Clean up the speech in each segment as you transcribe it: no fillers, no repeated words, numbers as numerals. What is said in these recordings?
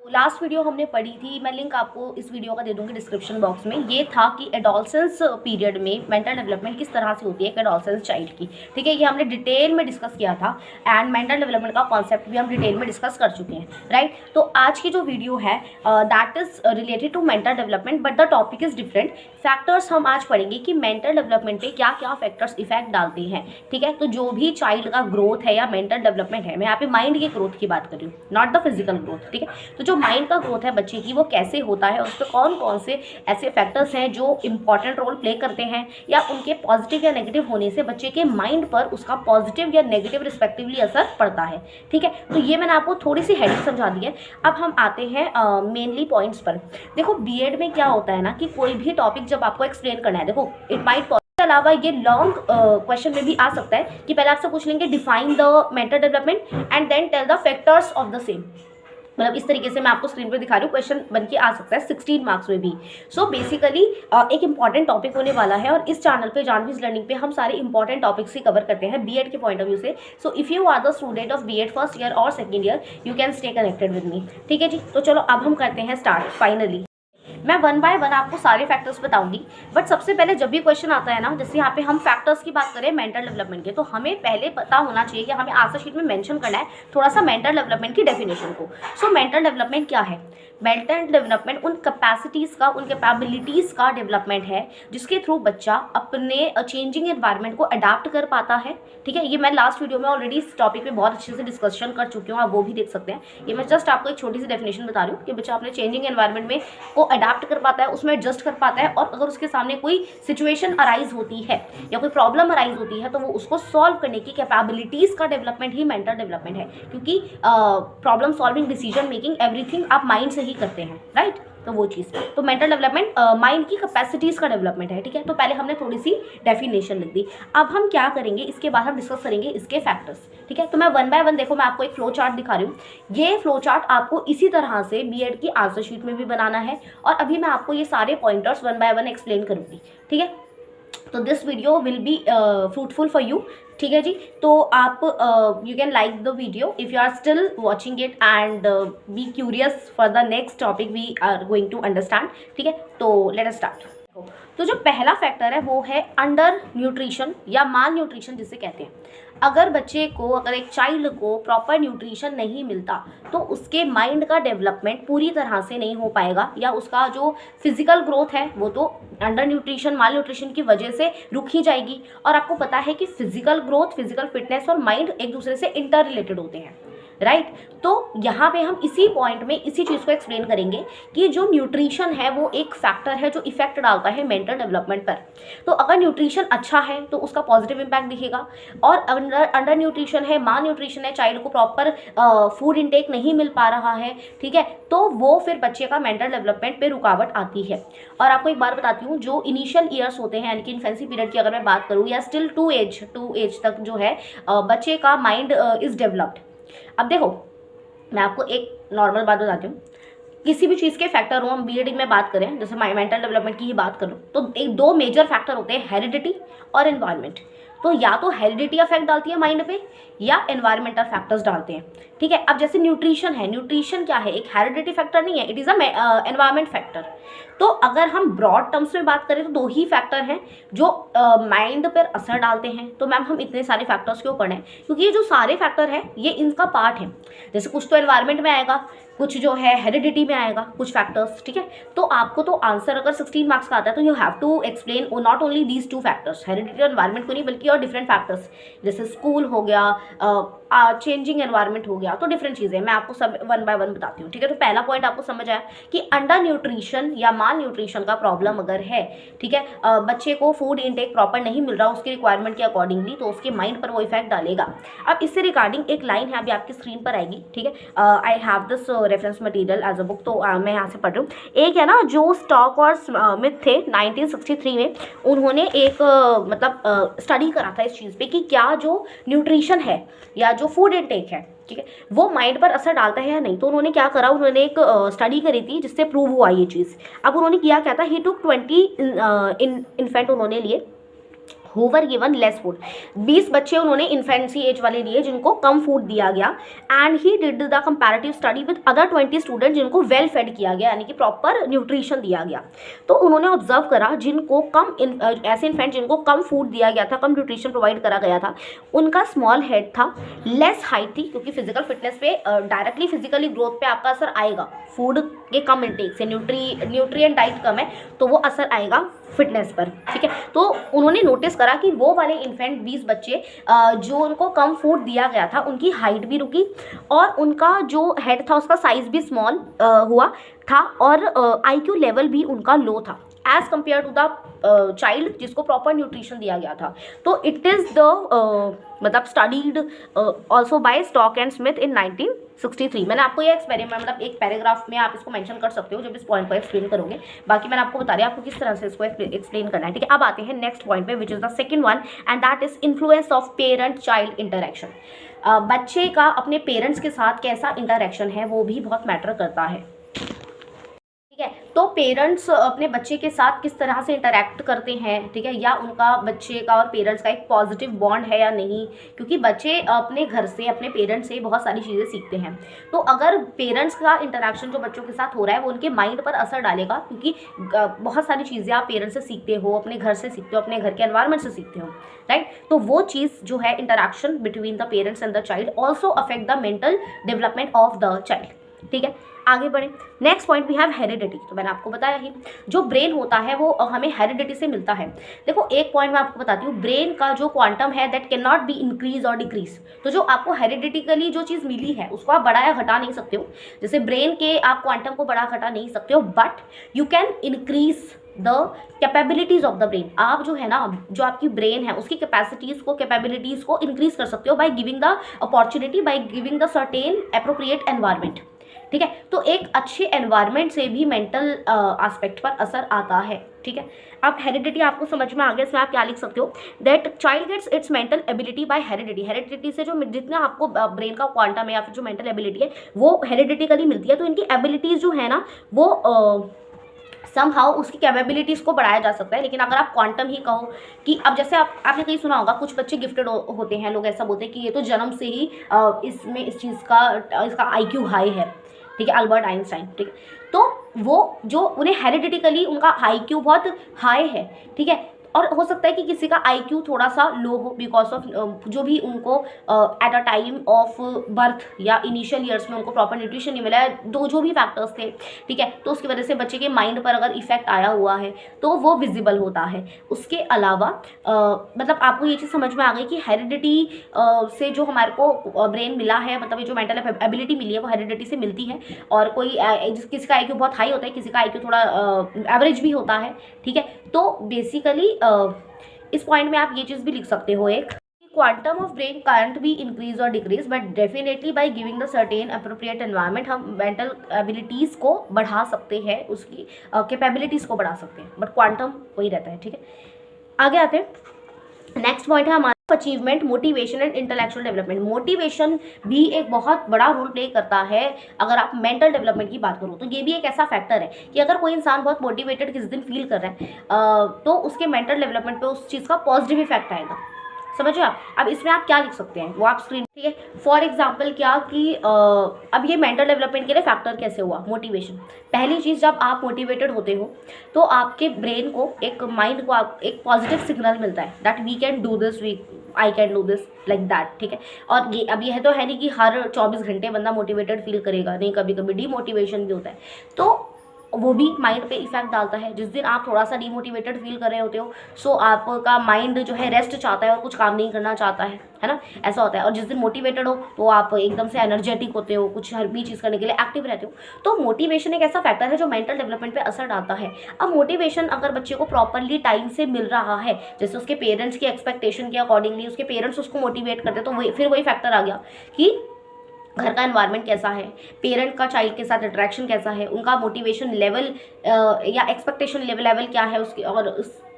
Last video हमने पढ़ी थी, मैं लिंक आपको इस वीडियो का दे दूंगी डिस्क्रिप्शन बॉक्स में। ये था कि एडोलसेंस पीरियड में मेंटल डेवलपमेंट किस तरह से होती है एक एडोलसेंस चाइल्ड की। ठीक है, ये हमने डिटेल में डिस्कस किया था एंड मेंटल डेवलपमेंट का कॉन्सेप्ट भी हम डिटेल में डिस्कस कर चुके हैं, राइट। तो आज की जो वीडियो है that is related to mental development but the topic is different. Factors हम आज पढ़ेंगे कि मेंटल डेवलपमेंट पे क्या क्या फैक्टर्स इफेक्ट डालते हैं। ठीक है, तो जो भी चाइल्ड का ग्रोथ है या मेंटल डेवलपमेंट है, मैं यहाँ पे माइंड की ग्रोथ की बात कर रही हूँ, नॉट द फिजिकल ग्रोथ। ठीक है, तो जो माइंड का ग्रोथ है बच्चे की वो कैसे होता है, उस पर कौन कौन से ऐसे फैक्टर्स हैं जो इंपॉर्टेंट रोल प्ले करते हैं, या उनके पॉजिटिव या नेगेटिव होने से बच्चे के माइंड पर उसका पॉजिटिव या नेगेटिव रिस्पेक्टिवली असर पड़ता है। ठीक है, तो ये मैंने आपको थोड़ी सी हेडिंग समझा दी है। अब हम आते हैं मेनली पॉइंट्स पर। देखो बीएड में क्या होता है ना कि कोई भी टॉपिक जब आपको एक्सप्लेन करना है, देखो इट माइट अलावा ये लॉन्ग क्वेश्चन में भी आ सकता है कि पहले आपसे पूछ लेंगे define the mental development and then tell the factors of the same. मतलब इस तरीके से मैं आपको स्क्रीन पे दिखा रही हूँ, क्वेश्चन बन के आ सकता है 16 मार्क्स में भी। सो बेसिकली एक इंपॉर्टेंट टॉपिक होने वाला है और इस चैनल पे जानवीज लर्निंग पे हम सारे इंपॉर्टेंट टॉपिक्स ही कवर करते हैं बीएड के पॉइंट ऑफ व्यू से। So if you are the student of BEd first year और second year you can stay connected with me. ठीक है जी, तो चलो अब हम करते हैं स्टार्ट। फाइनली मैं वन बाय वन आपको सारे फैक्टर्स बताऊंगी, बट सबसे पहले जब भी क्वेश्चन आता है ना, जैसे यहाँ पे हम फैक्टर्स की बात करें मेंटल डेवलपमेंट के, तो हमें पहले पता होना चाहिए कि हमें आंसर शीट में मेंशन करना है थोड़ा सा मेंटल डेवलपमेंट की डेफिनेशन को। सो मेंटल डेवलपमेंट क्या है? मेंटल डेवलपमेंट उन कैपेसिटीज़ का, उन कैपेबिलिटीज़ का डेवलपमेंट है जिसके थ्रू बच्चा अपने चेंजिंग एनवायरनमेंट को अडाप्ट कर पाता है। ठीक है, ये मैं लास्ट वीडियो में ऑलरेडी इस टॉपिक पे बहुत अच्छे से डिस्कशन कर चुकी हूँ, आप वो भी देख सकते हैं। ये मैं जस्ट आपको एक छोटी सी डेफिनेशन बता रही हूँ कि बच्चा अपने चेंजिंग एनवायरनमेंट में को अडाप्ट कर पाता है, उसमें एडजस्ट कर पाता है, और अगर उसके सामने कोई सिचुएशन अराइज होती है या कोई प्रॉब्लम अराइज होती है तो वो उसको सॉल्व करने की कैपेबिलिटीज़ का डेवलपमेंट ही मेंटल डेवलपमेंट है। क्योंकि problem solving, decision making, everything आप माइंड से ही करते हैं, राइट। तो वो चीज़, तो मेंटल डेवलपमेंट माइंड की कैपेसिटीज़ का डेवलपमेंट है। ठीक है, तो पहले हमने थोड़ी सी डेफिनेशन लिख दी। अब हम क्या करेंगे, इसके बाद हम डिस्कस करेंगे इसके फैक्टर्स। ठीक है, तो मैं वन बाय वन, देखो मैं आपको एक फ्लो चार्ट दिखा रही हूँ। ये फ्लो चार्ट आपको इसी तरह से बीएड की आंसर शीट में भी बनाना है, और अभी मैं आपको ये सारे pointers one by one explain करूँगी। ठीक है, तो this video will be fruitful for you. ठीक है जी, तो आप you can like the video if you are still watching it and be curious for the next topic we are going to understand. ठीक है, तो लेट अस स्टार्ट। तो जो पहला फैक्टर है वो है अंडर न्यूट्रिशन या माल न्यूट्रिशन जिसे कहते हैं। अगर बच्चे को, अगर एक चाइल्ड को प्रॉपर न्यूट्रिशन नहीं मिलता तो उसके माइंड का डेवलपमेंट पूरी तरह से नहीं हो पाएगा, या उसका जो फिजिकल ग्रोथ है वो तो अंडर न्यूट्रिशन, माल न्यूट्रिशन की वजह से रुक ही जाएगी। और आपको पता है कि फिजिकल ग्रोथ, फिजिकल फिटनेस और माइंड एक दूसरे से इंटर रिलेटेड होते हैं, राइट। तो यहाँ पे हम इसी पॉइंट में इसी चीज़ को एक्सप्लेन करेंगे कि जो न्यूट्रिशन है वो एक फैक्टर है जो इफेक्ट डालता है मेंटल डेवलपमेंट पर। तो अगर न्यूट्रिशन अच्छा है तो उसका पॉजिटिव इंपैक्ट दिखेगा, और अंडर न्यूट्रिशन है, माल न्यूट्रिशन है, चाइल्ड को प्रॉपर फूड इंटेक नहीं मिल पा रहा है, ठीक है, तो वो फिर बच्चे का मेंटल डेवलपमेंट पे रुकावट आती है। और आपको एक बार बताती हूँ, जो इनिशियल ईयर्स होते हैं यानी कि इन्फेंसी पीरियड की अगर मैं बात करूँ, या स्टिल टू एज तक जो है बच्चे का माइंड इज़ डेवलप्ड। अब देखो मैं आपको एक नॉर्मल बात बताती हूँ, किसी भी चीज़ के फैक्टर हो, हम बीएड में बात करें, जैसे मेंटल डेवलपमेंट की ही बात करूँ, तो एक दो मेजर फैक्टर होते हैं, हेरिडिटी और एनवायरनमेंट। तो या तो हेरिडिटी अफेक्ट डालती है माइंड पे, या एनवायरमेंटल फैक्टर्स डालते हैं। ठीक है, अब जैसे न्यूट्रिशन है, न्यूट्रिशन क्या है, एक हेरिडिटी फैक्टर नहीं है, it is a environment factor. तो अगर हम ब्रॉड टर्म्स में बात करें तो दो ही फैक्टर हैं जो माइंड पर असर डालते हैं। तो मैम हम इतने सारे फैक्टर्स क्यों पढ़ें, क्योंकि ये जो सारे फैक्टर हैं ये इनका पार्ट है। जैसे कुछ तो एनवायरमेंट में आएगा, कुछ जो है हेरिडिटी में आएगा, कुछ फैक्टर्स। ठीक है, तो आपको तो आंसर अगर 16 मार्क्स का आता है तो you have to explain not only these two factors, heredity और एनवायरमेंट को नहीं बल्कि और डिफरेंट फैक्टर्स, जैसे स्कूल हो गया, चेंजिंग एनवायरमेंट हो गया, तो डिफरेंट चीज़ें मैं आपको सब वन बाय वन बताती हूँ। ठीक है, तो पहला पॉइंट आपको समझ आया कि अंडर न्यूट्रिशन या माल न्यूट्रिशन का प्रॉब्लम अगर है, ठीक है, बच्चे को फूड इनटेक प्रॉपर नहीं मिल रहा उसकी रिक्वायरमेंट के अकॉर्डिंगली, तो उसके माइंड पर वो इफेक्ट डालेगा। अब इससे रिगार्डिंग एक लाइन है, अभी आपकी स्क्रीन पर आएगी। ठीक है, I have this reference material as a book, तो मैं यहाँ से पढ़ रही हूँ। एक है ना, जो स्टॉक और स्मिथ थे 1963 में, उन्होंने एक मतलब स्टडी करा था इस चीज़ पे कि क्या जो न्यूट्रिशन है या जो फूड इनटेक है, ठीक है, वो माइंड पर असर डालता है या नहीं। तो उन्होंने क्या करा, उन्होंने एक स्टडी करी थी जिससे प्रूव हुआ ये चीज़। अब उन्होंने किया क्या था, ही टुक 20 इन्फेंट उन्होंने लिए, who were given less food. 20 बच्चे उन्होंने इन्फेंसी एज वाले लिए जिनको कम फूड दिया गया, and he did the comparative study with other 20 student जिनको वेल फेड किया गया, यानी कि प्रॉपर न्यूट्रिशन दिया गया। तो उन्होंने ऑब्जर्व करा जिनको ऐसे इन्फेंट जिनको कम फूड दिया गया था, कम न्यूट्रिशन प्रोवाइड करा गया था, उनका स्मॉल हेड था, लेस हाइट थी, क्योंकि फिजिकल फिटनेस पे डायरेक्टली फिजिकली ग्रोथ पे आपका असर आएगा, फूड के कम इंटेक से, न्यूट्रिएंट डाइट कम है तो वो असर आएगा फिटनेस पर, ठीक है। तो उन्होंने नोटिस करा कि वो वाले इन्फेंट 20 बच्चे जो उनको कम फूड दिया गया था उनकी हाइट भी रुकी और उनका जो हेड था उसका साइज भी स्मॉल हुआ था और IQ लेवल भी उनका लो था as compare to the child जिसको प्रॉपर न्यूट्रिशन दिया गया था। तो इट इज़ द मतलब studied also by Stock and Smith in 1963। मैंने आपको ये एक्सपेरिमेंट मतलब एक पैराग्राफ में आप इसको मेंशन कर सकते हो जब इस पॉइंट को एक्सप्लेन करोगे, बाकी मैंने आपको बता दिया आपको किस तरह से इसको एक्सप्लेन करना है, ठीक है। अब आते हैं नेक्स्ट पॉइंट पे विच is the second one, and that is influence of parent child interaction. बच्चे का अपने पेरेंट्स के साथ कैसा इंटरेक्शन है वो भी बहुत मैटर करता है, ठीक है। तो पेरेंट्स अपने बच्चे के साथ किस तरह से इंटरेक्ट करते हैं, ठीक है, या उनका बच्चे का और पेरेंट्स का एक पॉजिटिव बॉन्ड है या नहीं, क्योंकि बच्चे अपने घर से अपने पेरेंट्स से बहुत सारी चीज़ें सीखते हैं। तो अगर पेरेंट्स का इंटरेक्शन जो बच्चों के साथ हो रहा है वो उनके माइंड पर असर डालेगा, क्योंकि बहुत सारी चीज़ें आप पेरेंट्स से सीखते हो, अपने घर से सीखते हो, अपने घर के एनवायरनमेंट से सीखते हो, राइट। तो वो चीज़ जो है interaction between the parents and the child also affect the mental development of the child, ठीक है। आगे बढ़े, next point we have heredity. तो मैंने आपको बताया ही जो ब्रेन होता है वो हमें हेरिडिटी से मिलता है। देखो एक पॉइंट मैं आपको बताती हूँ, ब्रेन का जो क्वांटम है that can not be increase और डिक्रीज। तो जो आपको हेरिडिटिकली जो चीज़ मिली है उसको आप बढ़ा या घटा नहीं सकते हो, जैसे ब्रेन के आप क्वांटम को बढ़ा घटा नहीं सकते हो, but you can increase the capabilities of the brain. आप जो है ना, जो आपकी ब्रेन है उसकी कैपेसिटीज़ को, कैपेबिलिटीज़ को इंक्रीज कर सकते हो bye giving the opportunity, bye giving the certain appropriate environment, ठीक है। तो एक अच्छे एनवायरनमेंट से भी मेंटल एस्पेक्ट पर असर आता है, ठीक है। अब हेरिडिटी आपको समझ में आ गया, इसमें आप क्या लिख सकते हो, that child gets its mental ability by heredity. Heredity से जो जितना आपको ब्रेन का क्वांटम है या फिर जो मेंटल एबिलिटी है वो हेरिडिटिकली मिलती है। तो इनकी एबिलिटीज़ जो है ना वो समहाउ उसकी कैपेबिलिटीज़ को बढ़ाया जा सकता है। लेकिन अगर आप क्वांटम ही कहो कि अब जैसे आपने कहीं सुना होगा कुछ बच्चे गिफ्टेड होते हैं, लोग ऐसा बोलते हैं कि ये तो जन्म से ही इसमें इस चीज़ का इसका IQ हाई है, ठीक है, अल्बर्ट आइंस्टाइन, ठीक है। तो वो जो उन्हें हेरिडिटिकली उनका IQ बहुत हाई है, ठीक है, और हो सकता है कि किसी का IQ थोड़ा सा लो हो बिकॉज ऑफ जो भी उनको at a time of birth या इनिशियल ईयर्स में उनको प्रॉपर न्यूट्रिशन नहीं मिला है, जो भी फैक्टर्स थे, ठीक है। तो उसकी वजह से बच्चे के माइंड पर अगर इफेक्ट आया हुआ है तो वो विजिबल होता है। उसके अलावा मतलब आपको ये चीज़ समझ में आ गई कि हेरिडिटी से जो हमारे को ब्रेन मिला है, मतलब ये जो मेंटल एबिलिटी मिली है वो हेरिडिटी से मिलती है। और कोई किसी का IQ बहुत हाई होता है, किसी का IQ थोड़ा एवरेज भी होता है, ठीक है। तो बेसिकली इस पॉइंट में आप ये चीज़ भी लिख सकते हो एक, quantum of brain can't be increase और decrease, but definitely by giving the certain appropriate environment हम मेंटल एबिलिटीज़ को बढ़ा सकते हैं, उसकी कैपेबिलिटीज़ को बढ़ा सकते हैं, बट क्वांटम वही रहता है, ठीक है। आगे आते हैं, नेक्स्ट पॉइंट है हमारा achievement, motivation and intellectual development. Motivation भी एक बहुत बड़ा रोल प्ले करता है अगर आप मेंटल डेवलपमेंट की बात करो। तो ये भी एक ऐसा फैक्टर है कि अगर कोई इंसान बहुत मोटिवेटेड किसी दिन फील कर रहा है तो उसके मेंटल डेवलपमेंट पे उस चीज़ का पॉजिटिव इफेक्ट आएगा, समझिए आप। अब इसमें आप क्या लिख सकते हैं वो आप स्क्रीन, ठीक है। फॉर एग्जाम्पल क्या कि अब ये मेंटल डेवलपमेंट के लिए फैक्टर कैसे हुआ, मोटिवेशन। पहली चीज़, जब आप मोटिवेटेड होते हो तो आपके ब्रेन को, एक माइंड को आप एक पॉजिटिव सिग्नल मिलता है that we can do this, I can do this like that, ठीक है। और ये अब यह तो है नहीं कि हर 24 घंटे बंदा मोटिवेटेड फील करेगा, नहीं, कभी कभी डीमोटिवेशन भी होता है, तो वो भी माइंड पे इफेक्ट डालता है। जिस दिन आप थोड़ा सा डीमोटिवेटेड फील कर रहे होते हो सो आपका माइंड जो है रेस्ट चाहता है और कुछ काम नहीं करना चाहता है ना, ऐसा होता है। और जिस दिन मोटिवेटेड हो तो आप एकदम से एनर्जेटिक होते हो, कुछ हर भी चीज़ करने के लिए एक्टिव रहते हो। तो मोटिवेशन एक ऐसा फैक्टर है जो मेंटल डेवलपमेंट पे असर डालता है। अब मोटिवेशन अगर बच्चे को प्रॉपरली टाइम से मिल रहा है, जैसे उसके पेरेंट्स की एक्सपेक्टेशन के अकॉर्डिंगली उसके पेरेंट्स उसको मोटिवेट करते हैं, तो फिर वही फैक्टर आ गया कि घर का एनवायरनमेंट कैसा है, पेरेंट का चाइल्ड के साथ इंटरेक्शन कैसा है, उनका मोटिवेशन लेवल या एक्सपेक्टेशन लेवल क्या है उसकी, और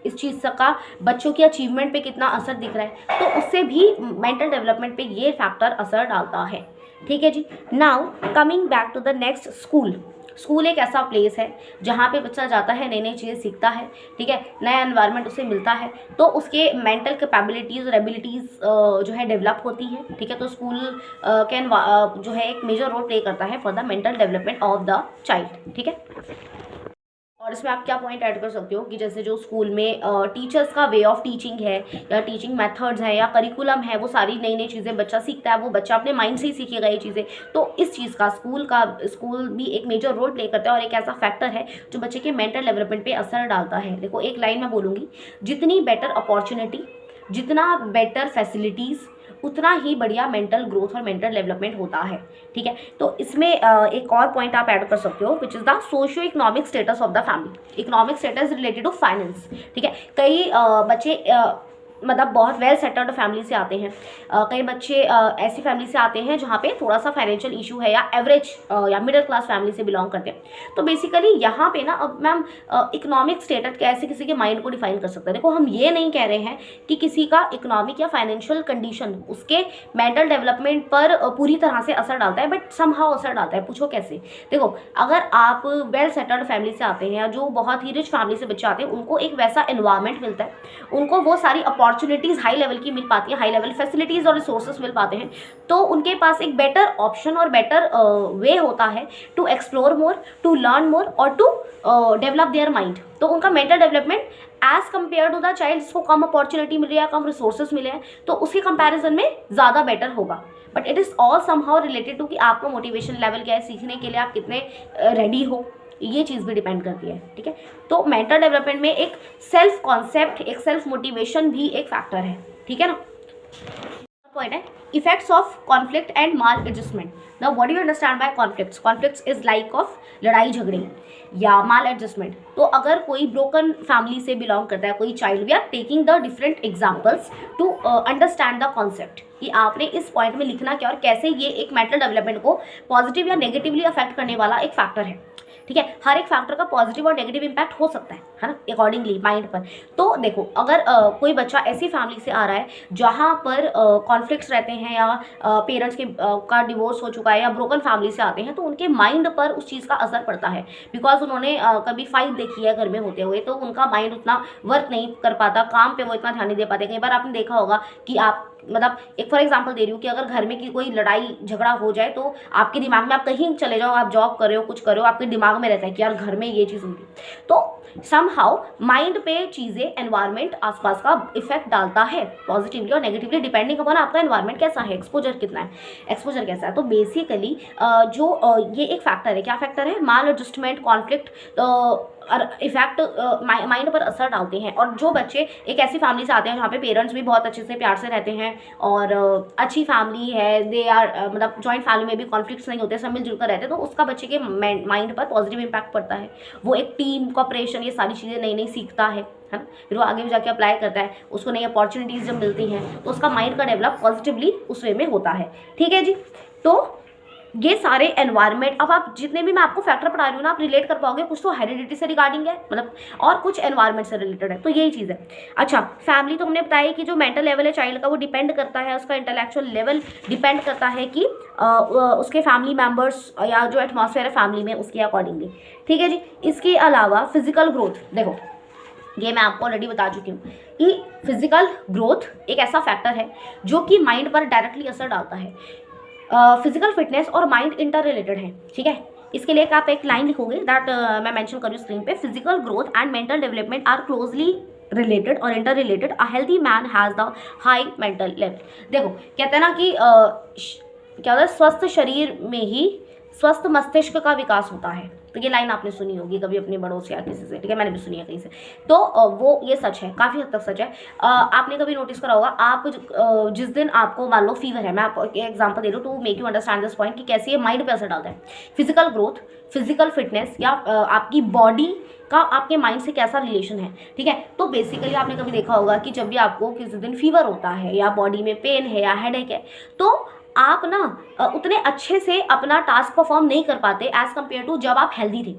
इस चीज़ का बच्चों की अचीवमेंट पे कितना असर दिख रहा है, तो उससे भी मेंटल डेवलपमेंट पे ये फैक्टर असर डालता है, ठीक है जी। Now coming back to the next, school. School एक ऐसा प्लेस है जहाँ पे बच्चा जाता है, नई नई चीज़ें सीखता है, ठीक है, नया एनवायरनमेंट उसे मिलता है, तो उसके मेंटल कैपेबिलिटीज़ और एबिलिटीज़ जो है डेवलप होती है, ठीक है। तो स्कूल कैन जो है एक मेजर रोल प्ले करता है for the mental development of the child, ठीक है। और इसमें आप क्या पॉइंट ऐड कर सकते हो कि जैसे जो स्कूल में टीचर्स का वे ऑफ टीचिंग है या टीचिंग मेथड्स है या करिकुलम है, वो सारी नई नई चीज़ें बच्चा सीखता है, वो बच्चा अपने माइंड से ही सीखेगा ये चीज़ें। तो इस चीज़ का स्कूल भी एक मेजर रोल प्ले करता है और एक ऐसा फैक्टर है जो बच्चे के मेंटल डेवलपमेंट पे असर डालता है। देखो एक लाइन मैं बोलूँगी, जितनी बेटर अपॉर्चुनिटी, जितना बेटर फैसिलिटीज़, उतना ही बढ़िया मेंटल ग्रोथ और मेंटल डेवलपमेंट होता है, ठीक है। तो इसमें एक और पॉइंट आप ऐड कर सकते हो which is the socio economic status of the family. Economic status related to finance, ठीक है। कई बच्चे मतलब बहुत वेल सेटल्ड फैमिली से आते हैं, कई बच्चे ऐसी फैमिली से आते हैं जहाँ पे थोड़ा सा फाइनेंशियल इशू है या एवरेज या मिडिल क्लास फैमिली से बिलोंग करते हैं। तो बेसिकली यहाँ पे ना अब मैम इकोनॉमिक स्टेटस कैसे किसी के माइंड को डिफाइन कर सकते हैं। देखो हम ये नहीं कह रहे हैं कि किसी का इकोनॉमिक या फाइनेंशियल कंडीशन उसके मेंटल डेवलपमेंट पर पूरी तरह से असर डालता है, बट समहाउ असर डालता है। पूछो कैसे? देखो अगर आप वेल सेटल्ड फैमिली से आते हैं या जो बहुत ही रिच फैमिली से बच्चे आते हैं, उनको एक वैसा एनवायरनमेंट मिलता है, उनको वो सारी अपॉर्चुनिटीज़ हाई लेवल की मिल पाती है, हाई लेवल फैसिलिटीज़ और रिसोर्सेज मिल पाते हैं, तो उनके पास एक बेटर ऑप्शन और बेटर वे होता है to explore more, to learn more और टू डेवलप देयर माइंड। तो उनका mental development as compare to the child जिसको कम अपॉर्चुनिटी मिल रही है, कम रिसोर्सेज मिले हैं, तो उसके कंपैरिजन में ज़्यादा बेटर होगा। But it is all somehow related to कि आपका मोटिवेशन लेवल क्या है, सीखने के लिए आप कितने रेडी हो, ये चीज़ भी डिपेंड करती है, ठीक है। तो मेंटल डेवलपमेंट में एक सेल्फ कॉन्सेप्ट, एक सेल्फ मोटिवेशन भी एक फैक्टर है, ठीक है ना। पॉइंट है effects of conflict and mall adjustment. Now what do you understand by conflicts? Conflicts is like of लड़ाई झगड़े या माल एडजस्टमेंट। तो अगर कोई ब्रोकन फैमिली से बिलोंग करता है कोई child, we are taking the different examples to understand the concept कि आपने इस पॉइंट में लिखना क्या और कैसे ये एक मेंटल डेवलपमेंट को पॉजिटिव या नेगेटिवली अफेक्ट करने वाला एक फैक्टर है, ठीक है। हर एक फैक्टर का पॉजिटिव और नेगेटिव इंपैक्ट हो सकता है ना, अकॉर्डिंगली माइंड पर। तो देखो अगर कोई बच्चा ऐसी फैमिली से आ रहा है जहाँ पर कॉन्फ्लिक्ट्स रहते हैं या पेरेंट्स के का डिवोर्स हो चुका है या ब्रोकन फैमिली से आते हैं, तो उनके माइंड पर उस चीज़ का असर पड़ता है, बिकॉज उन्होंने कभी फाइट देखी है घर में होते हुए, तो उनका माइंड उतना वर्क नहीं कर पाता, काम पे वो इतना ध्यान नहीं दे पाते। कई बार आपने देखा होगा कि आप मतलब एक फॉर एग्जांपल दे रही हूँ कि अगर घर में की कोई लड़ाई झगड़ा हो जाए तो आपके दिमाग में, आप कहीं चले जाओ, आप जॉब कर रहे हो, कुछ कर रहे हो, आपके दिमाग में रहता है कि यार घर में ये चीज़ हुई। तो समहाउ माइंड पे चीज़ें, एनवायरनमेंट आसपास का इफेक्ट डालता है पॉजिटिवली और नेगेटिवली, डिपेंडिंग अपॉन आपका एनवायरनमेंट कैसा है, एक्सपोजर कितना है, एक्सपोजर कैसा है। तो बेसिकली जो ये एक फैक्टर है, क्या फैक्टर है? माल एडजस्टमेंट, कॉन्फ्लिक्ट इफेक्ट माइंड पर असर डालते हैं। और जो बच्चे एक ऐसी फैमिली से आते हैं जहाँ पे पेरेंट्स भी बहुत अच्छे से प्यार से रहते हैं और अच्छी फैमिली है, दे आर मतलब जॉइंट फैमिली में भी कॉन्फ्लिक्ट्स नहीं होते, सब मिलजुल कर रहते हैं, तो उसका बच्चे के माइंड पर पॉजिटिव इंपैक्ट पड़ता है। वो एक टीम कॉपरेशन, ये सारी चीज़ें नई नई सीखता है ना, फिर वो आगे भी जाके अप्लाई करता है, उसको नई अपॉर्चुनिटीज़ जब मिलती हैं तो उसका माइंड का डेवलप पॉजिटिवली उस वे में होता है, ठीक है जी। तो ये सारे एनवायरनमेंट, अब आप जितने भी मैं आपको फैक्टर पढ़ा रही हूँ ना, आप रिलेट कर पाओगे, कुछ तो हेरिडिटी से रिगार्डिंग है मतलब, और कुछ एनवायरनमेंट से रिलेटेड है, तो यही चीज़ है। अच्छा, फैमिली तो हमने बताया कि जो मेंटल लेवल है चाइल्ड का वो डिपेंड करता है, उसका इंटेलेक्चुअल लेवल डिपेंड करता है कि उसके फैमिली मेम्बर्स या जो एटमॉस्फेयर है फैमिली में उसके अकॉर्डिंगली, ठीक है जी। इसके अलावा फिजिकल ग्रोथ, देखो ये मैं आपको ऑलरेडी बता चुकी हूँ कि फिजिकल ग्रोथ एक ऐसा फैक्टर है जो कि माइंड पर डायरेक्टली असर डालता है। फिजिकल फिटनेस और माइंड इंटर रिलेटेड है, ठीक है। इसके लिए आप एक लाइन लिखोगे दैट मैं मेंशन कर रही हूँ स्क्रीन पे, physical growth and mental development are closely related और interrelated, a healthy man has the high mental level. देखो कहते हैं ना कि क्या होता है, स्वस्थ शरीर में ही स्वस्थ मस्तिष्क का विकास होता है। तो ये लाइन आपने सुनी होगी कभी अपने बड़ों से या किसी से, ठीक है, मैंने भी सुनी है कहीं से। तो वो ये सच है, काफ़ी हद तक सच है। आपने कभी नोटिस करा होगा, आप जिस दिन आपको मान लो फीवर है, मैं आपको एक एग्जांपल दे रही हूँ to make you understand this point कि कैसे ये माइंड पे असर डालता है। फिजिकल ग्रोथ, फिजिकल फिटनेस या आपकी बॉडी का आपके माइंड से कैसा रिलेशन है, ठीक है। तो बेसिकली आपने कभी देखा होगा कि जब भी आपको किसी दिन फीवर होता है या बॉडी में पेन है या हेडेक है, तो आप ना उतने अच्छे से अपना टास्क परफॉर्म नहीं कर पाते एज़ कम्पेयर टू जब आप हेल्दी थे।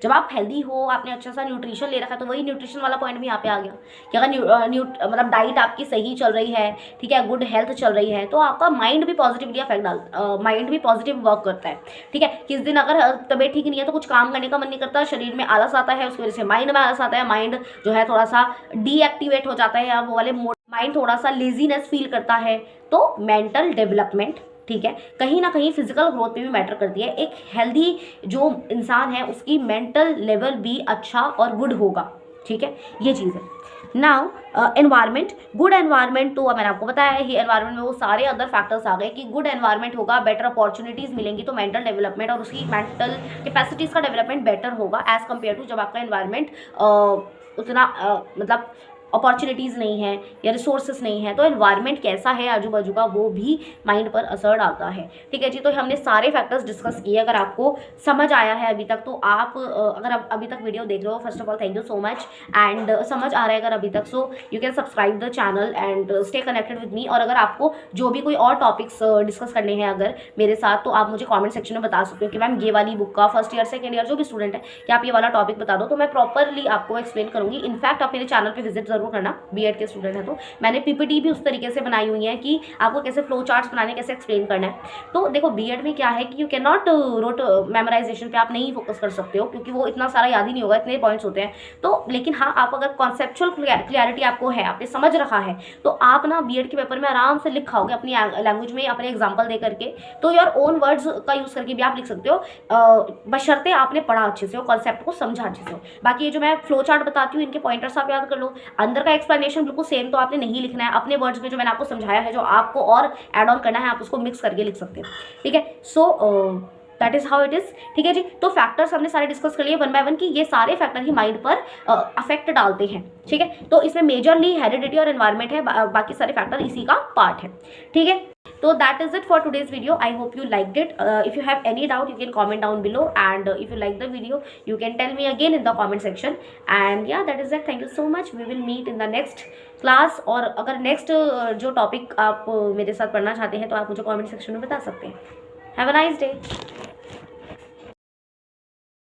जब आप हेल्दी हो, आपने अच्छा सा न्यूट्रिशन ले रखा है, तो वही न्यूट्रिशन वाला पॉइंट भी यहाँ पे आ गया कि अगर मतलब डाइट आपकी सही चल रही है, ठीक है, गुड हेल्थ चल रही है, तो आपका माइंड भी पॉजिटिवली अफेक्ट माइंड भी पॉजिटिव वर्क करता है, ठीक है। किस दिन अगर तबीयत ठीक नहीं है तो कुछ काम करने का मन नहीं करता, शरीर में आलस आता है, उसकी वजह से माइंड में आलस आता है, माइंड जो है थोड़ा सा डीएक्टिवेट हो जाता है, या वो वाले माइंड थोड़ा सा लेजीनेस फील करता है। तो मेंटल डेवलपमेंट, ठीक है, कहीं ना कहीं फिजिकल ग्रोथ पे भी मैटर करती है। एक हेल्दी जो इंसान है उसकी मेंटल लेवल भी अच्छा और गुड होगा, ठीक है, ये चीज़ है। नाउ एनवायरनमेंट, गुड एनवायरनमेंट, तो मैंने आपको बताया है, एनवायरनमेंट में वो सारे अदर फैक्टर्स आ गए कि गुड एनवायरनमेंट होगा, बेटर अपॉर्चुनिटीज़ मिलेंगी, तो मेंटल डेवलपमेंट और उसकी मेंटल कैपेसिटीज़ का डेवलपमेंट बेटर होगा एज़ कम्पेयर टू जब आपका एनवायरनमेंट उतना मतलब अपॉर्चुनिटीज़ नहीं है या रिसोर्सेज नहीं है। तो एनवायरनमेंट कैसा है आजू बाजू का, वो भी माइंड पर असर डालता है, ठीक है जी। तो हमने सारे फैक्टर्स डिस्कस किए। अगर आपको समझ आया है अभी तक, तो आप अगर आप अभी तक वीडियो देख रहे हो, first of all thank you so much. And समझ आ रहा है अगर अभी तक, so you can subscribe the channel and stay connected with मी। और अगर आपको जो भी कोई और टॉपिक्स डिस्कस करने हैं अगर मेरे साथ, तो आप मुझे कॉमेंट सेक्शन में बता सकते हो कि मैम ये वाली बुक का फर्स्ट ईयर सेकेंड ईयर जो भी स्टूडेंट है, कि आप ये वाला टॉपिक बता दो, तो मैं प्रॉपरली आपको एक्सप्लेन करूँगी। इनफैक्ट आप मेरे चैनल पर विजिट जरूर करना, बीएड के स्टूडेंट है तो मैंने पीपीटी भी उस तरीके से बनाई हुई है कि आपको कैसे फ्लो चार्ट्स बनाने, कैसे एक्सप्लेन करना है। तो देखो बीएड में क्या है कि you can not rote memorisation पे आप नहीं फोकस कर सकते हो, क्योंकि वो इतना सारा याद ही नहीं होगा, इतने पॉइंट्स होते हैं। तो लेकिन हाँ, आप अगर कॉन्सेप्चुअल क्लियरिटी आपको है, आपने समझ रखा है, तो आप ना बीएड के पेपर में आराम से लिख खाओगे अपनी लैंग्वेज में, अपने एग्जाम्पल दे करके। तो योर ओन वर्ड्स का यूज़ करके भी आप लिख सकते हो, बशर्ते आपने पढ़ा अच्छे से हो, कॉन्सेप्ट को समझा अच्छे से हो। बाकी ये जो मैं फ्लो चार्ट बताती हूँ, इनके पॉइंटर्स आप याद कर लो, अंदर का एक्सप्लेनेशन बिल्कुल सेम तो आपने नहीं लिखना है, अपने वर्ड्स में जो मैंने आपको समझाया है, जो आपको और ऐड ऑन करना है, आप उसको मिक्स करके लिख सकते हो, ठीक है। So that is how it is, ठीक है जी। तो फैक्टर्स हमने सारे डिस्कस कर लिए वन बाय वन कि ये सारे फैक्टर ही माइंड पर अफेक्ट डालते हैं, ठीक है। तो इसमें मेजरली हेरिडिटी और एनवायरनमेंट है, बाकी सारे फैक्टर इसी का पार्ट है, ठीक है। So that is it for today's video. I hope you liked it. If you have any doubt, you can comment down below, and if you like the video, you can tell me again in the comment section. And yeah, that is it. Thank you so much. We will meet in the next class. और अगर next जो topic आप मेरे साथ पढ़ना चाहते हैं, तो आप मुझे comment section में बता सकते हैं. Have a nice day.